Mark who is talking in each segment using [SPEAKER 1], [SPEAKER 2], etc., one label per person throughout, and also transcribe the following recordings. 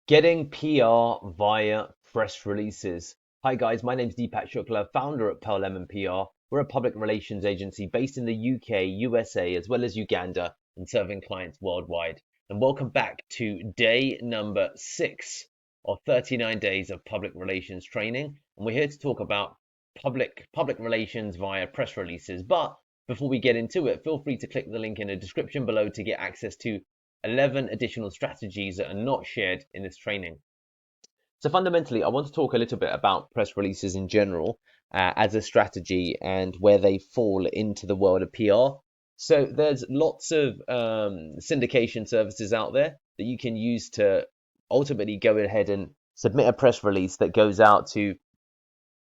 [SPEAKER 1] Getting PR via press releases. Hi guys, my name's Deepak Shukla, founder at Pearl Lemon PR. We're a public relations agency based in the UK, USA, as well as Uganda, and serving clients worldwide. And welcome back to day number 6 of 39 days of public relations training. And we're here to talk about public relations via press releases. But before we get into it, feel free to click the link in the description below to get access to 11 additional strategies that are not shared in this training. So fundamentally, I want to talk a little bit about press releases in general as a strategy and where they fall into the world of PR. So there's lots of syndication services out there that you can use to ultimately go ahead and submit a press release that goes out to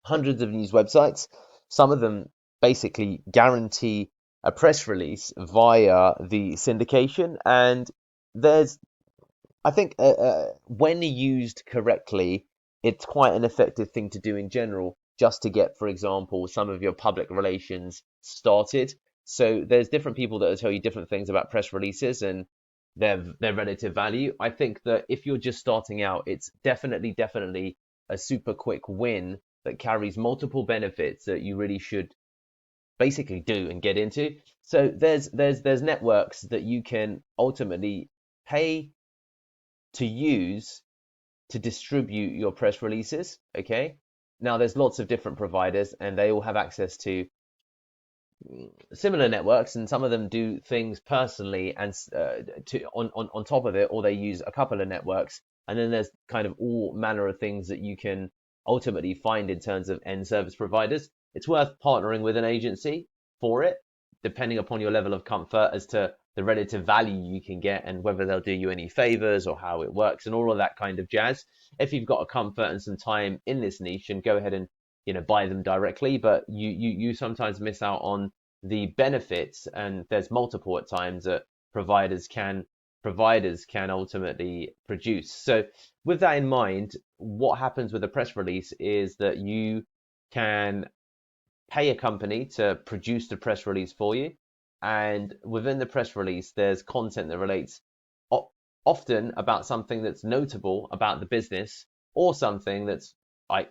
[SPEAKER 1] hundreds of news websites. Some of them basically guarantee a press release via the syndication, and there's I think when used correctly, it's quite an effective thing to do in general, just to get, for example, some of your public relations started. So there's different people that will tell you different things about press releases and their relative value. I think that if you're just starting out, it's definitely a super quick win that carries multiple benefits that you really should basically do and get into. So there's networks that you can ultimately pay to use to distribute your press releases. Okay. Now there's lots of different providers and they all have access to similar networks, and some of them do things personally and on top of it, or they use a couple of networks. And then there's kind of all manner of things that you can ultimately find in terms of end service providers. It's worth partnering with an agency for it, depending upon your level of comfort as to the relative value you can get and whether they'll do you any favors or how it works and all of that kind of jazz. If you've got a comfort and some time in this niche, and go ahead and buy them directly, but you sometimes miss out on the benefits, and there's multiple at times that providers can ultimately produce. So with that in mind, what happens with a press release is that you can pay a company to produce the press release for you, and within the press release there's content that relates often about something that's notable about the business, or something that's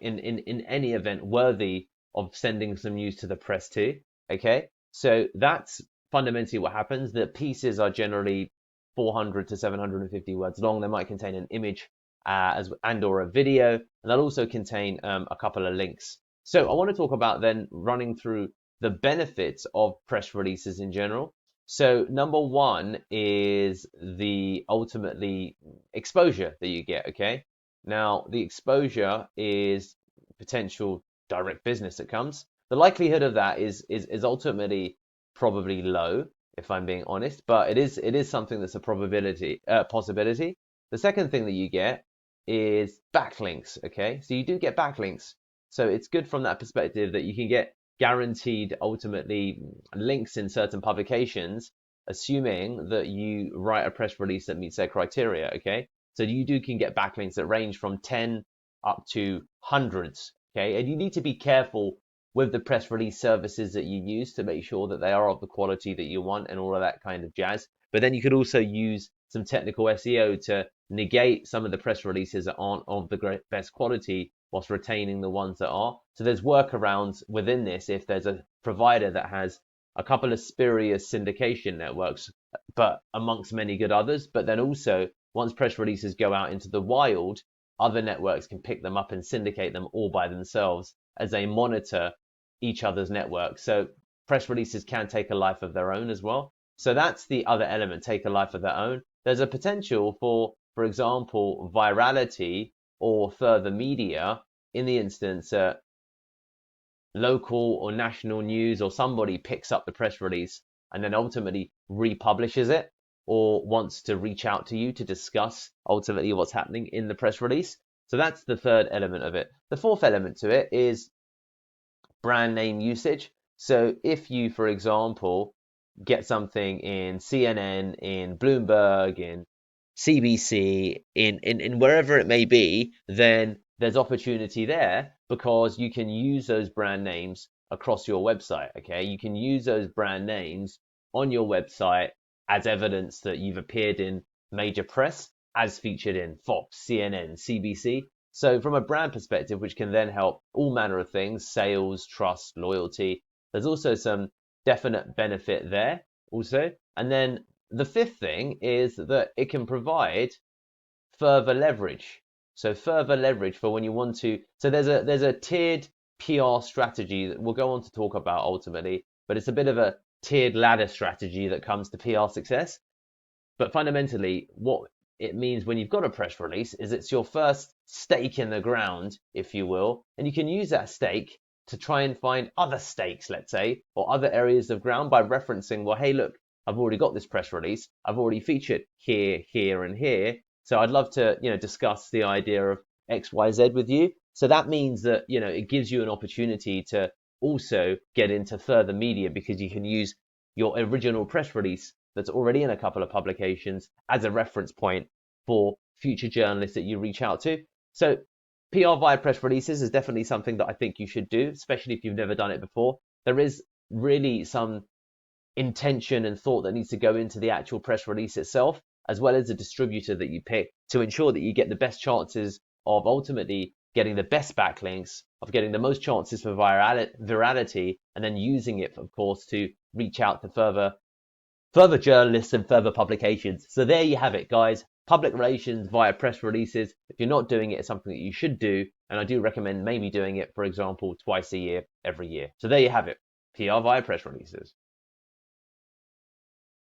[SPEAKER 1] in any event worthy of sending some news to the press too. Okay, so that's fundamentally what happens. The pieces are generally 400 to 750 words long. They might contain an image as and or a video, and they'll also contain a couple of links. So I want to talk about then running through the benefits of press releases in general. So number one is the ultimately exposure that you get. Okay, now the exposure is potential direct business that comes. The likelihood of that is ultimately probably low, if I'm being honest, but it is something that's a possibility. The second thing that you get is backlinks. Okay, so you do get backlinks, so it's good from that perspective that you can get guaranteed ultimately links in certain publications, assuming that you write a press release that meets their criteria. Okay, so you can get backlinks that range from 10 up to hundreds. Okay, and you need to be careful with the press release services that you use to make sure that they are of the quality that you want and all of that kind of jazz. But then you could also use some technical SEO to negate some of the press releases that aren't of the best quality, whilst retaining the ones that are. So there's workarounds within this if there's a provider that has a couple of spurious syndication networks, but amongst many good others. But then also, once press releases go out into the wild, other networks can pick them up and syndicate them all by themselves as they monitor each other's network. So press releases can take a life of their own as well. So that's the other element, take a life of their own. There's a potential for example, virality or further media in the instance local or national news or somebody picks up the press release and then ultimately republishes it, or wants to reach out to you to discuss ultimately what's happening in the press release. So that's the third element of it. The fourth element to it is brand name usage. So if you, for example, get something in CNN, in Bloomberg, in CBC, in wherever it may be, then there's opportunity there because you can use those brand names across your website. Okay, you can use those brand names on your website as evidence that you've appeared in major press. as featured in Fox, CNN, CBC. So from a brand perspective, which can then help all manner of things, sales, trust, loyalty, there's also some definite benefit there also. And then the fifth thing is that it can provide further leverage. So further leverage for when you want to. So there's a tiered PR strategy that we'll go on to talk about ultimately, but it's a bit of a tiered ladder strategy that comes to PR success. But fundamentally, what it means when you've got a press release is it's your first stake in the ground, if you will, and you can use that stake to try and find other stakes, let's say, or other areas of ground by referencing, well, hey, look, I've already got this press release. I've already featured here, here, and here. So I'd love to, discuss the idea of X, Y, Z with you. So that means that, it gives you an opportunity to also get into further media because you can use your original press release that's already in a couple of publications as a reference point for future journalists that you reach out to. So PR via press releases is definitely something that I think you should do, especially if you've never done it before. There is really some intention and thought that needs to go into the actual press release itself, as well as the distributor that you pick to ensure that you get the best chances of ultimately getting the best backlinks, of getting the most chances for virality, and then using it, of course, to reach out to further journalists and further publications. So there you have it, guys. Public relations via press releases. If you're not doing it, it's something that you should do. And I do recommend maybe doing it, for example, twice a year, every year. So there you have it. PR via press releases.